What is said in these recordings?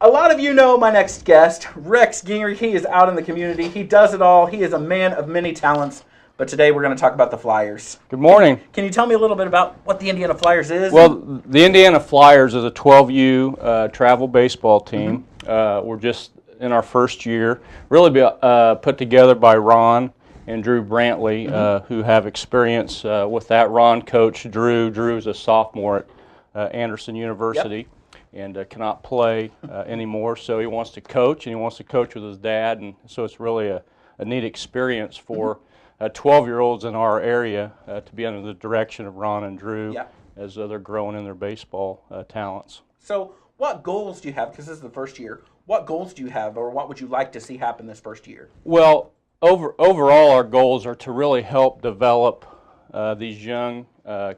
A lot of you know my next guest, Rex Gingerich. He is out in the community. He does it all. He is a man of many talents. But today we're going to talk about the Flyers. Good morning. Can you tell me a little bit about what the Indiana Flyers is? Well, the Indiana Flyers is a 12U travel baseball team. We're just in our first year. Really put together by Ron and Drew Brantley, who have experience with that. Ron coached Drew. Drew is a sophomore at Anderson University. And cannot play anymore, so he wants to coach, and he wants to coach with his dad, and so it's really a neat experience for 12-year-olds in our area to be under the direction of Ron and Drew as they're growing in their baseball talents. So what goals do you have, because this is the first year, what goals do you have, or what would you like to see happen this first year? Well, overall our goals are to really help develop these young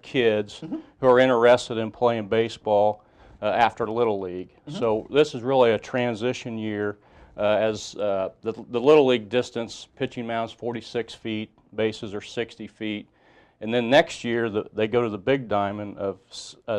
kids who are interested in playing baseball after Little League. So this is really a transition year as the Little League distance, pitching mound's 46 feet, bases are 60 feet, and then next year they go to the big diamond of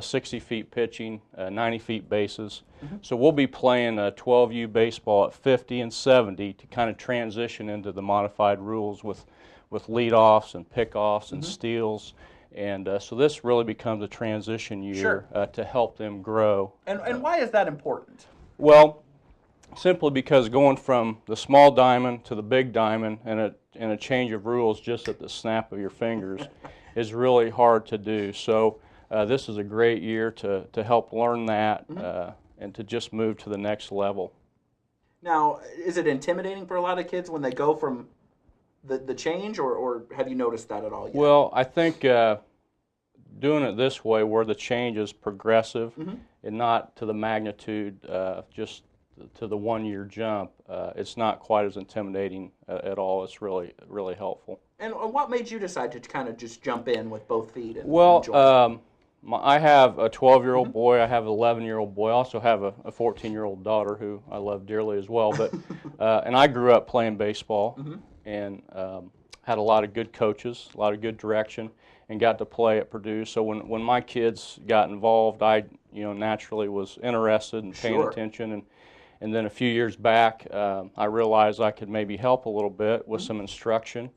60 feet pitching, 90 feet bases. So we'll be playing 12U baseball at 50 and 70 to kind of transition into the modified rules with leadoffs and pickoffs and steals. And so this really becomes a transition year to help them grow. And why is that important? Well, simply because going from the small diamond to the big diamond and a change of rules just at the snap of your fingers is really hard to do. So this is a great year to help learn that and to just move to the next level. Now, is it intimidating for a lot of kids when they go from the change, or have you noticed that at all yet? Well, I think doing it this way, where the change is progressive and not to the magnitude, just to the one-year jump, it's not quite as intimidating at all. It's really, really helpful. And what made you decide to kind of just jump in with both feet? I have a 12-year-old boy. I have an 11-year-old boy. I also have a 14-year-old daughter who I love dearly as well. But and I grew up playing baseball and had a lot of good coaches, a lot of good direction, and got to play at Purdue. So when my kids got involved, I naturally was interested and paying attention. And then a few years back, I realized I could maybe help a little bit with some instruction.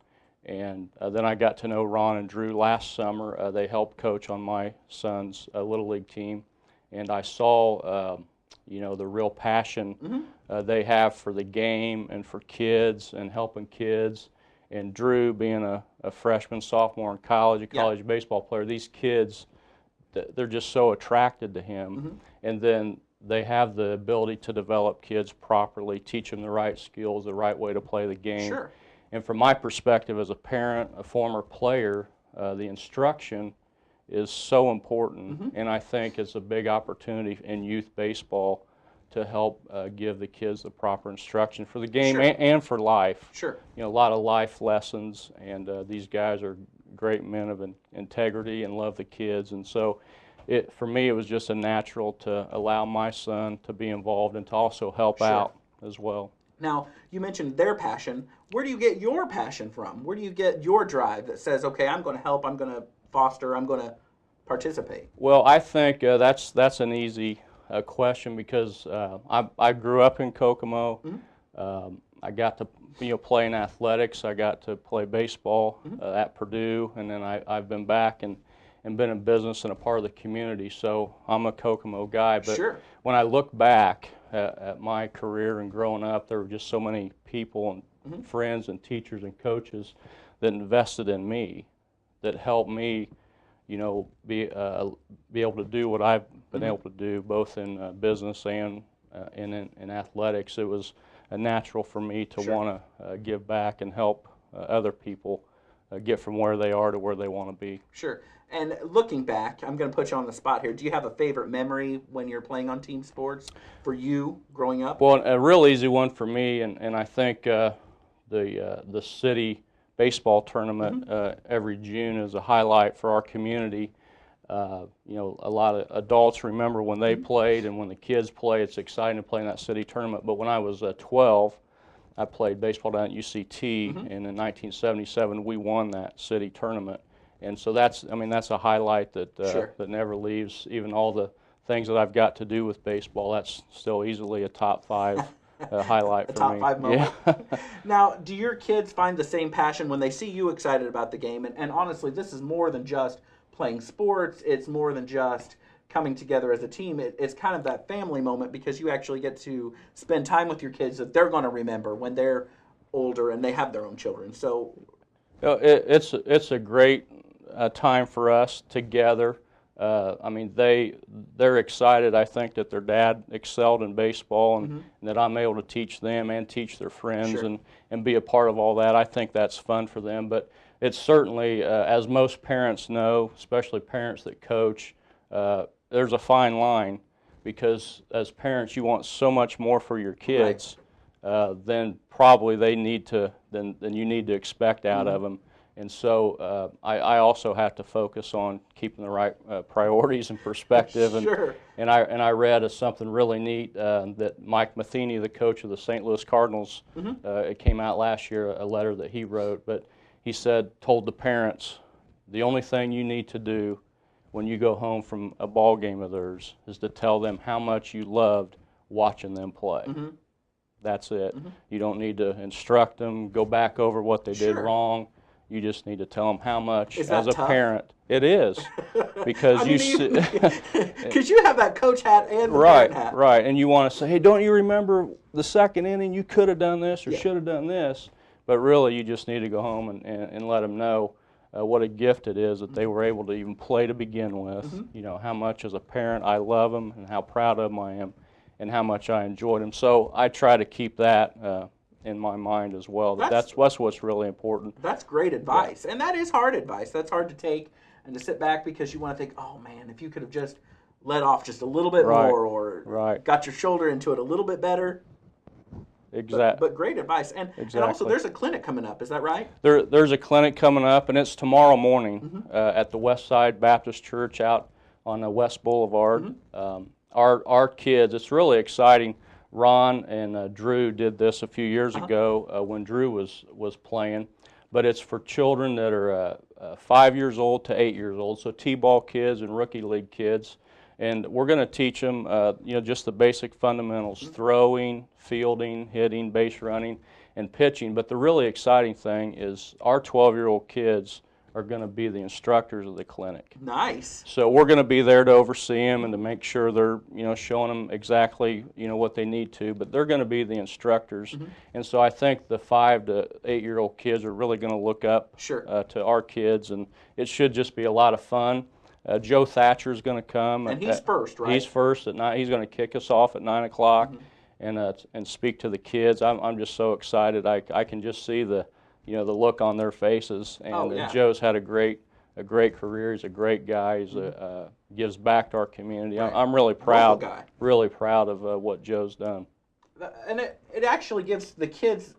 And then I got to know Ron and Drew last summer. They helped coach on my son's Little League team. And I saw the real passion they have for the game and for kids and helping kids. And Drew, being a freshman, sophomore in college, a college baseball player, these kids, they're just so attracted to him. And then they have the ability to develop kids properly, teach them the right skills, the right way to play the game. And from my perspective as a parent, a former player, the instruction is so important. And I think it's a big opportunity in youth baseball to help give the kids the proper instruction for the game and for life. A lot of life lessons, and these guys are great men of integrity and love the kids. And so for me, it was just a natural to allow my son to be involved and to also help out as well. Now, you mentioned their passion. Where do you get your passion from? Where do you get your drive that says, okay, I'm going to help, I'm going to foster, I'm going to participate? Well, I think that's an easy question because I grew up in Kokomo. I got to play in athletics. I got to play baseball at Purdue, and then I've been back and been in business and a part of the community. So I'm a Kokomo guy. But when I look back at my career and growing up, there were just so many people and friends and teachers and coaches that invested in me, that helped me, be able to do what I've been able to do, both in business and in athletics. It was natural for me to want to give back and help other people get from where they are to where they want to be. And looking back, I'm going to put you on the spot here. Do you have a favorite memory when you're playing on team sports for you growing up? Well, a real easy one for me, and I think the city baseball tournament every June is a highlight for our community. A lot of adults remember when they played, and when the kids play, it's exciting to play in that city tournament. But when I was 12, I played baseball down at UCT, and in 1977 we won that city tournament. And so that's a highlight that that never leaves. Even all the things that I've got to do with baseball, that's still easily a top 5 highlight for me. A top 5 moment. Yeah. Now, do your kids find the same passion when they see you excited about the game? And honestly, this is more than just playing sports. It's more than just coming together as a team. It's kind of that family moment because you actually get to spend time with your kids that they're going to remember when they're older and they have their own children. So it's a great time for us together. I mean, they're excited, I think, that their dad excelled in baseball and that I'm able to teach them and teach their friends Sure. and be a part of all that. I think that's fun for them. But it's certainly, as most parents know, especially parents that coach, there's a fine line because as parents you want so much more for your kids than probably they need to, than you need to expect out of them. And so I also have to focus on keeping the right priorities and perspective. Sure. And I read something really neat that Mike Matheny, the coach of the St. Louis Cardinals, it came out last year, a letter that he wrote. But he told the parents, the only thing you need to do when you go home from a ball game of theirs is to tell them how much you loved watching them play. That's it. You don't need to instruct them, go back over what they did wrong. You just need to tell them how much, as a parent, it is, because because you have that coach hat and the parent hat. Right, and you want to say, hey, don't you remember the second inning? You could have done this or should have done this, but really, you just need to go home and let them know what a gift it is that they were able to even play to begin with. You know how much as a parent I love them and how proud of them I am, and how much I enjoyed them. So I try to keep that in my mind as well. That's what's really important. That's great advice, and that is hard advice. That's hard to take and to sit back because you want to think, oh man, if you could have just let off just a little bit more or got your shoulder into it a little bit better. Exactly. But great advice. And also there's a clinic coming up, is that right? There's a clinic coming up, and it's tomorrow morning at the West Side Baptist Church out on West Boulevard. Our kids, it's really exciting. Ron and Drew did this a few years ago when Drew was playing, but it's for children that are 5 years old to 8 years old, so T-ball kids and rookie league kids, and we're going to teach them, just the basic fundamentals: throwing, fielding, hitting, base running, and pitching. But the really exciting thing is our 12-year-old kids are going to be the instructors of the clinic. Nice. So we're going to be there to oversee them and to make sure they're, showing them exactly, what they need to. But they're going to be the instructors. And so I think the 5 to 8-year-old kids are really going to look up to our kids, and it should just be a lot of fun. Joe Thatcher is going to come. And he's first, right? He's first at 9. He's going to kick us off at 9 o'clock and speak to the kids. I'm just so excited. I can just see the look on their faces. And Joe's had a great career. He's a great guy. He's gives back to our community. I'm really proud of what Joe's done. And it actually gives the kids,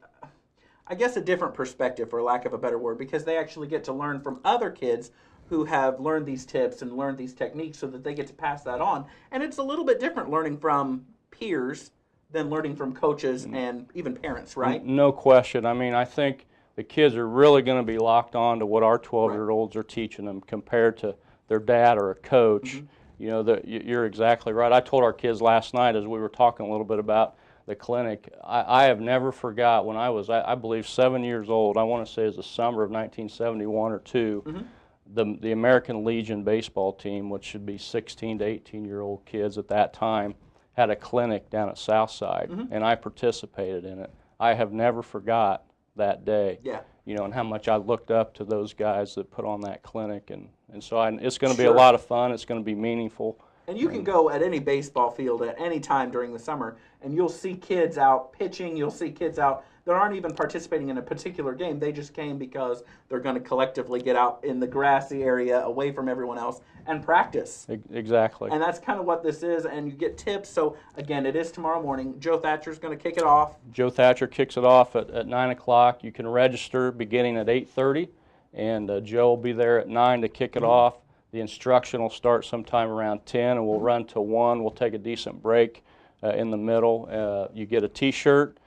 I guess, a different perspective, for lack of a better word, because they actually get to learn from other kids who have learned these tips and learned these techniques so that they get to pass that on. And it's a little bit different learning from peers than learning from coaches and even parents, right? No question. I mean, I think the kids are really going to be locked on to what our 12-year-olds are teaching them compared to their dad or a coach. You're exactly right. I told our kids last night as we were talking a little bit about the clinic, I have never forgot when I was, I believe, 7 years old. I want to say it was the summer of 1971 or 2. The American Legion baseball team, which should be 16 to 18-year-old kids at that time, had a clinic down at Southside, and I participated in it. I have never forgot that day, and how much I looked up to those guys that put on that clinic, and so it's going to be a lot of fun. It's going to be meaningful. And you can go at any baseball field at any time during the summer, and you'll see kids out pitching. You'll see kids out that aren't even participating in a particular game. They just came because they're going to collectively get out in the grassy area away from everyone else and practice. Exactly. And that's kind of what this is, and you get tips. So, again, it is tomorrow morning. Joe Thatcher's going to kick it off. Joe Thatcher kicks it off at 9 o'clock. You can register beginning at 8:30, and Joe will be there at 9 to kick it off. The instruction will start sometime around 10, and we'll run to 1. We'll take a decent break in the middle. You get a T-shirt.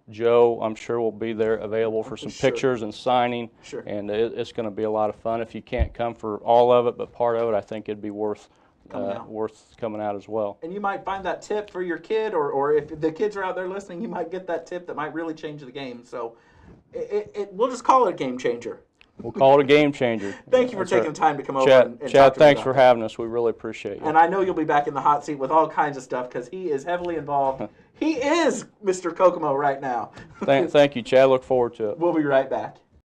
Joe, I'm sure, will be there available for some pictures and signing, and it's going to be a lot of fun. If you can't come for all of it, but part of it, I think it'd be worth worth coming out as well. And you might find that tip for your kid, or if the kids are out there listening, you might get that tip that might really change the game. So we'll just call it a game changer. We'll call it a game changer. Thank you for taking the time to come over and Chad, talk to thanks us for about having us. We really appreciate you. And I know you'll be back in the hot seat with all kinds of stuff because he is heavily involved. He is Mr. Kokomo right now. Thank you, Chad. Look forward to it. We'll be right back.